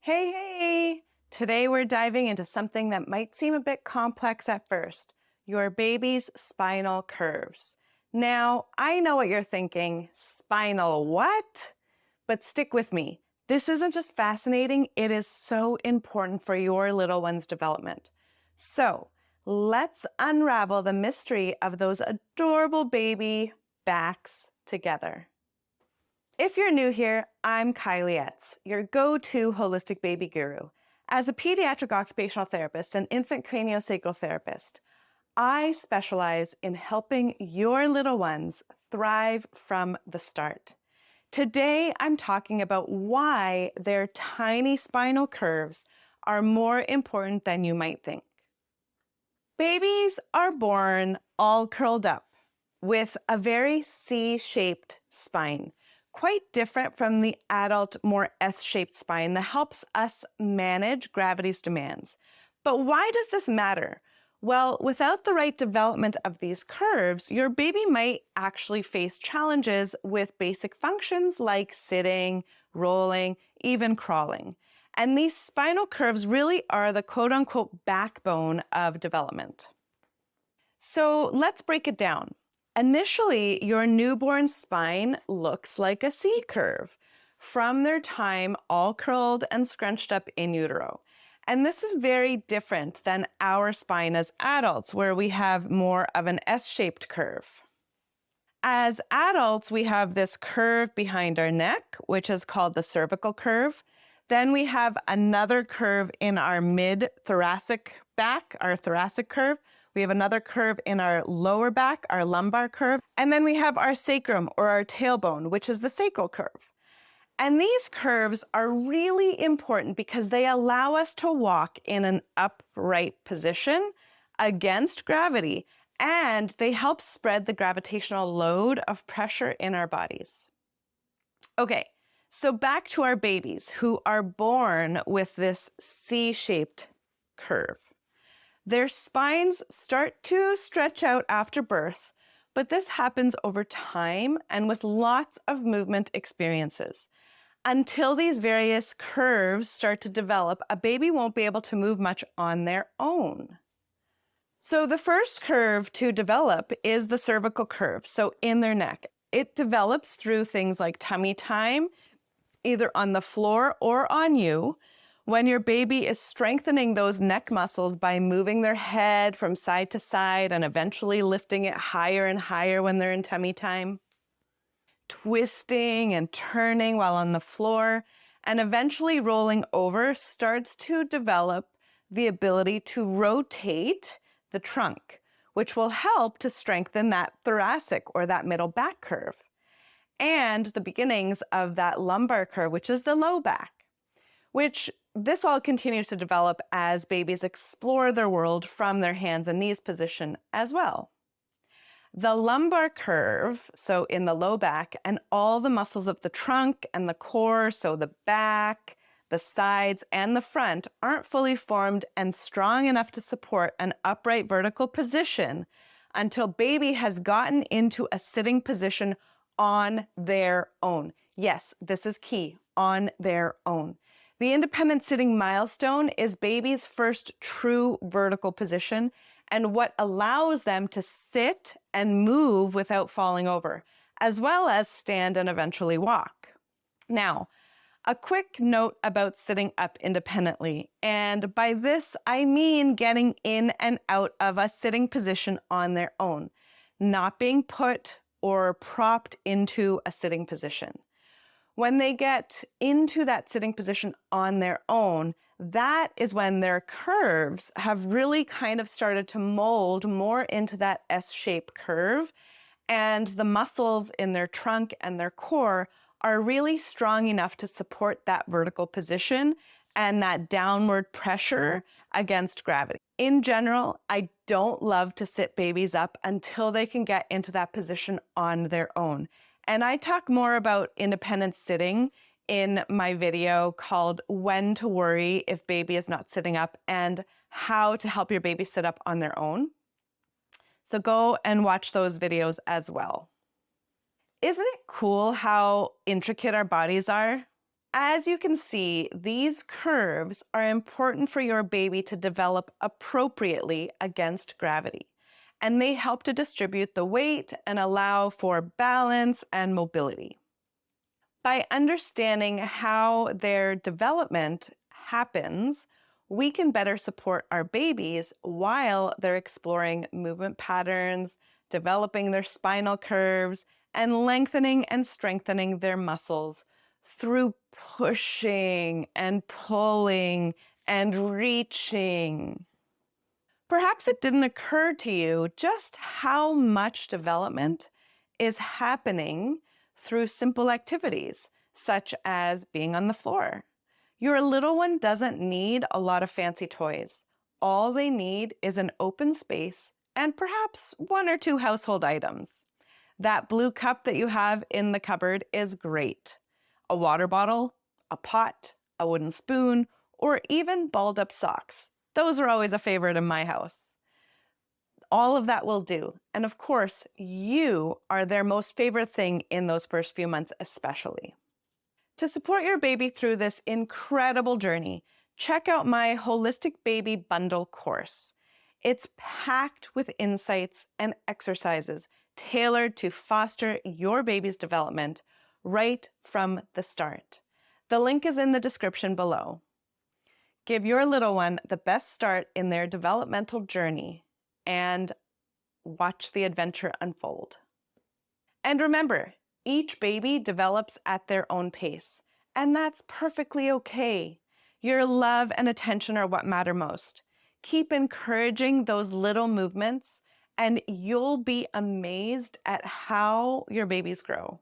Hey! Today we're diving into something that might seem a bit complex at first, your baby's spinal curves. Now, I know what you're thinking, spinal what? But stick with me. This isn't just fascinating, it is so important for your little one's development. So, let's unravel the mystery of those adorable baby backs together. If you're new here, I'm Kaili, your go-to holistic baby guru. As a pediatric occupational therapist and infant craniosacral therapist, I specialize in helping your little ones thrive from the start. Today, I'm talking about why their tiny spinal curves are more important than you might think. Babies are born all curled up with a very C-shaped spine, quite different from the adult, more S-shaped spine that helps us manage gravity's demands. But why does this matter? Well, without the right development of these curves, your baby might actually face challenges with basic functions like sitting, rolling, even crawling. And these spinal curves really are the quote-unquote backbone of development. So let's break it down. Initially, your newborn spine looks like a C curve from their time all curled and scrunched up in utero. And this is very different than our spine as adults, where we have more of an S-shaped curve. As adults, we have this curve behind our neck, which is called the cervical curve. Then we have another curve in our mid-thoracic back, our thoracic curve. We have another curve in our lower back, our lumbar curve. And then we have our sacrum or our tailbone, which is the sacral curve. And these curves are really important because they allow us to walk in an upright position against gravity, and they help spread the gravitational load of pressure in our bodies. Okay, so back to our babies who are born with this C-shaped curve. Their spines start to stretch out after birth, but this happens over time and with lots of movement experiences. Until these various curves start to develop, a baby won't be able to move much on their own. So the first curve to develop is the cervical curve, so in their neck. It develops through things like tummy time, either on the floor or on you, when your baby is strengthening those neck muscles by moving their head from side to side and eventually lifting it higher and higher when they're in tummy time, twisting and turning while on the floor, and eventually rolling over starts to develop the ability to rotate the trunk, which will help to strengthen that thoracic or that middle back curve, and the beginnings of that lumbar curve, which is the low back, which this all continues to develop as babies explore their world from their hands and knees position as well. The lumbar curve, so in the low back, and all the muscles of the trunk and the core, so the back, the sides, and the front, aren't fully formed and strong enough to support an upright vertical position until baby has gotten into a sitting position on their own. Yes, this is key, on their own. The independent sitting milestone is baby's first true vertical position and what allows them to sit and move without falling over, as well as stand and eventually walk. Now, a quick note about sitting up independently, and by this I mean getting in and out of a sitting position on their own, not being put or propped into a sitting position. When they get into that sitting position on their own, that is when their curves have really kind of started to mold more into that S-shaped curve, and the muscles in their trunk and their core are really strong enough to support that vertical position and that downward pressure against gravity. In general, I don't love to sit babies up until they can get into that position on their own. And I talk more about independent sitting in my video called When to Worry If Baby is Not Sitting Up and how to help your baby sit up on their own. So go and watch those videos as well. Isn't it cool how intricate our bodies are? As you can see, these curves are important for your baby to develop appropriately against gravity, and they help to distribute the weight and allow for balance and mobility. By understanding how their development happens, we can better support our babies while they're exploring movement patterns, developing their spinal curves, and lengthening and strengthening their muscles through pushing and pulling and reaching. Perhaps it didn't occur to you just how much development is happening through simple activities, such as being on the floor. Your little one doesn't need a lot of fancy toys. All they need is an open space and perhaps one or two household items. That blue cup that you have in the cupboard is great. A water bottle, a pot, a wooden spoon, or even balled up socks. Those are always a favorite in my house. All of that will do. And of course, you are their most favorite thing in those first few months especially. To support your baby through this incredible journey, check out my Holistic Baby Bundle course. It's packed with insights and exercises tailored to foster your baby's development right from the start. The link is in the description below. Give your little one the best start in their developmental journey and watch the adventure unfold. And remember, each baby develops at their own pace, and that's perfectly okay. Your love and attention are what matter most. Keep encouraging those little movements, and you'll be amazed at how your babies grow.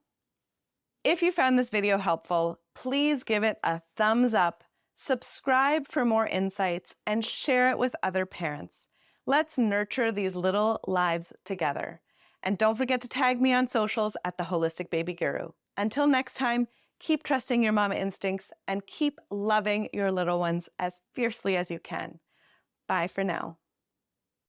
If you found this video helpful, please give it a thumbs up, subscribe for more insights, and share it with other parents. Let's nurture these little lives together. And don't forget to tag me on socials at The Holistic Baby Guru. Until next time, keep trusting your mama instincts and keep loving your little ones as fiercely as you can. Bye for now.